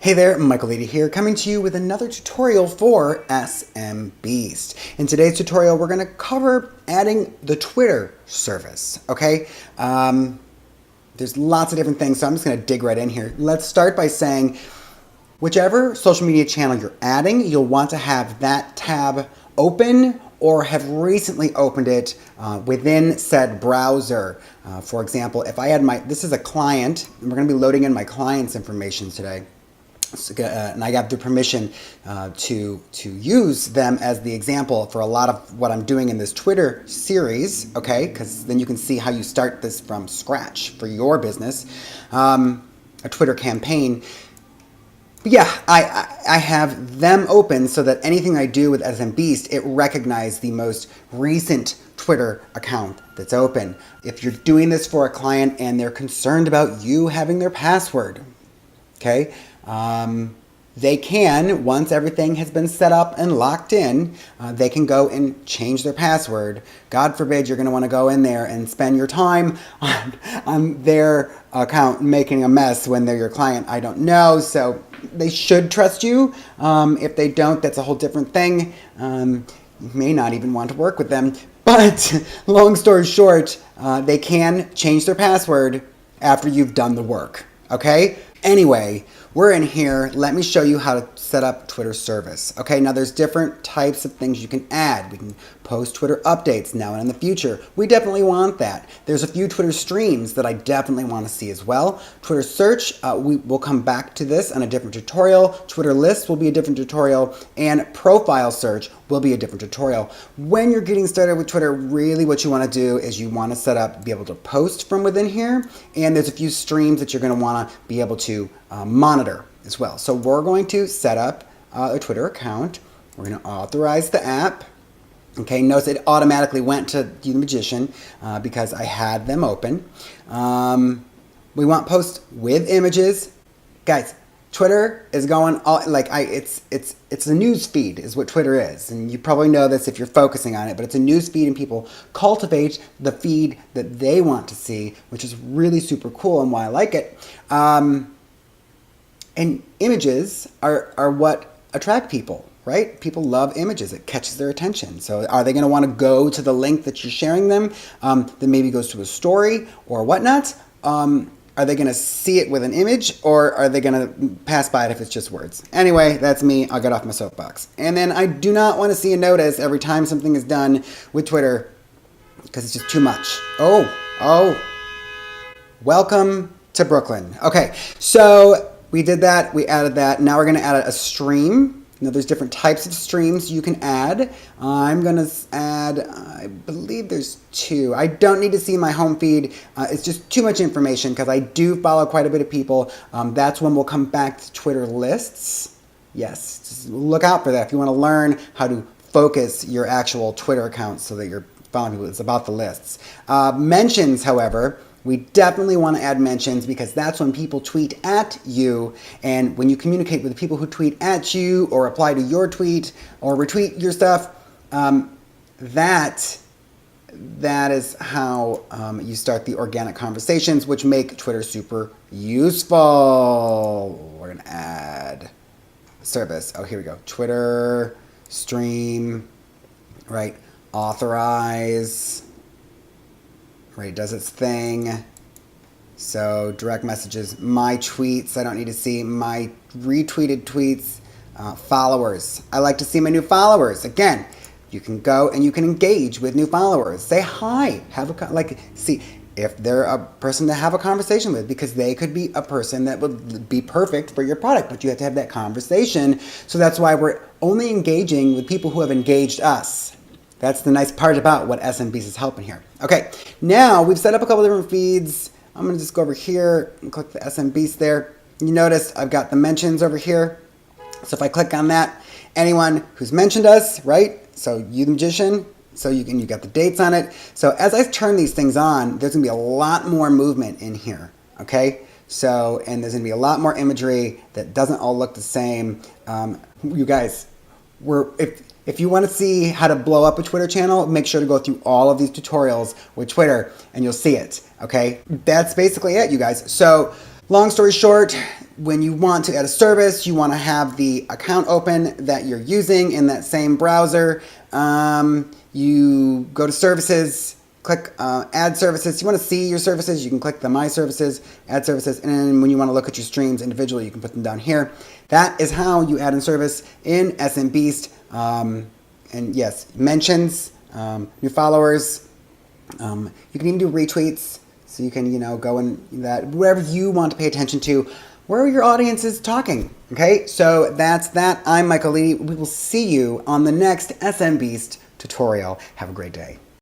Hey there, Michael Lady here, coming to you with another tutorial for SMB. In today's tutorial, we're going to cover adding the Twitter service, okay? There's lots of different things, so I'm just going to dig right in here. Let's start by saying, whichever social media channel you're adding, you'll want to have that tab open or have recently opened it within said browser. For example, if I had this is a client, and we're going to be loading in my client's information today. And I got the permission to use them as the example for a lot of what I'm doing in this Twitter series, okay? Because then you can see how you start this from scratch for your business, a Twitter campaign. But yeah, I have them open so that anything I do with SMB, it recognizes the most recent Twitter account that's open. If you're doing this for a client and they're concerned about you having their password, okay? They can, once everything has been set up and locked in, they can go and change their password. God forbid you're going to want to go in there and spend your time on their account making a mess when they're your client. I don't know, so they should trust you. If they don't, that's a whole different thing. You may not even want to work with them. But long story short, they can change their password after you've done the work, okay? Anyway, we're in here. Let me show you how to set up Twitter service. Okay, now there's different types of things you can add. We can post Twitter updates now and in the future. We definitely want that. There's a few Twitter streams that I definitely want to see as well. Twitter search, we will come back to this on a different tutorial. Twitter lists will be a different tutorial, and profile search will be a different tutorial. When you're getting started with Twitter, really what you want to do is you want to set up, be able to post from within here, and there's a few streams that you're going to want to be able to monitor as well. So we're going to set up a Twitter account. We're going to authorize the app. Okay, notice it automatically went to the magician because I had them open. We want posts with images. Guys, Twitter is going all, it's a news feed is what Twitter is, and you probably know this if you're focusing on it, but it's a news feed and people cultivate the feed that they want to see, which is really super cool and why I like it. And images are what attract people, right? People love images. It catches their attention. So are they going to want to go to the link that you're sharing them that maybe goes to a story or whatnot? Are they going to see it with an image, or are they going to pass by it if it's just words? Anyway, that's me. I'll get off my soapbox. And then I do not want to see a notice every time something is done with Twitter because it's just too much. Oh, welcome to Brooklyn. Okay, so we did that. We added that. Now we're going to add a stream. Now there's different types of streams you can add. I'm going to add, I believe there's 2. I don't need to see my home feed. It's just too much information because I do follow quite a bit of people. That's when we'll come back to Twitter lists. Yes, just look out for that if you want to learn how to focus your actual Twitter account so that you're following people. It's about the lists. Mentions, however, we definitely want to add mentions because that's when people tweet at you, and when you communicate with the people who tweet at you or reply to your tweet or retweet your stuff, that is how you start the organic conversations, which make Twitter super useful. We're going to add service. Oh, here we go. Twitter, stream, right, authorize. Right, does its thing. So direct messages, my tweets, I don't need to see my retweeted tweets. Followers, I like to see my new followers. Again, you can go and you can engage with new followers. Say hi, see if they're a person to have a conversation with, because they could be a person that would be perfect for your product, but you have to have that conversation. So that's why we're only engaging with people who have engaged us. That's the nice part about what SMBs is helping here. Okay, now we've set up a couple different feeds. I'm going to just go over here and click the SMBs there. You notice I've got the mentions over here. So if I click on that, anyone who's mentioned us, right? So you the magician, so you got the dates on it. So as I turn these things on, there's going to be a lot more movement in here, okay? So, and there's going to be a lot more imagery that doesn't all look the same. You guys, if you want to see how to blow up a Twitter channel, make sure to go through all of these tutorials with Twitter and you'll see it, okay? That's basically it, you guys. So long story short, when you want to add a service, you want to have the account open that you're using in that same browser. You go to services, click add services. You want to see your services, you can click the my services, add services, and then when you want to look at your streams individually, you can put them down here. That is how you add in service in SMBeast. And yes, mentions, new followers. You can even do retweets. So you can, go in that, wherever you want to pay attention to, where your audience is talking. Okay, so that's that. I'm Michael Lee. We will see you on the next SMBeast tutorial. Have a great day.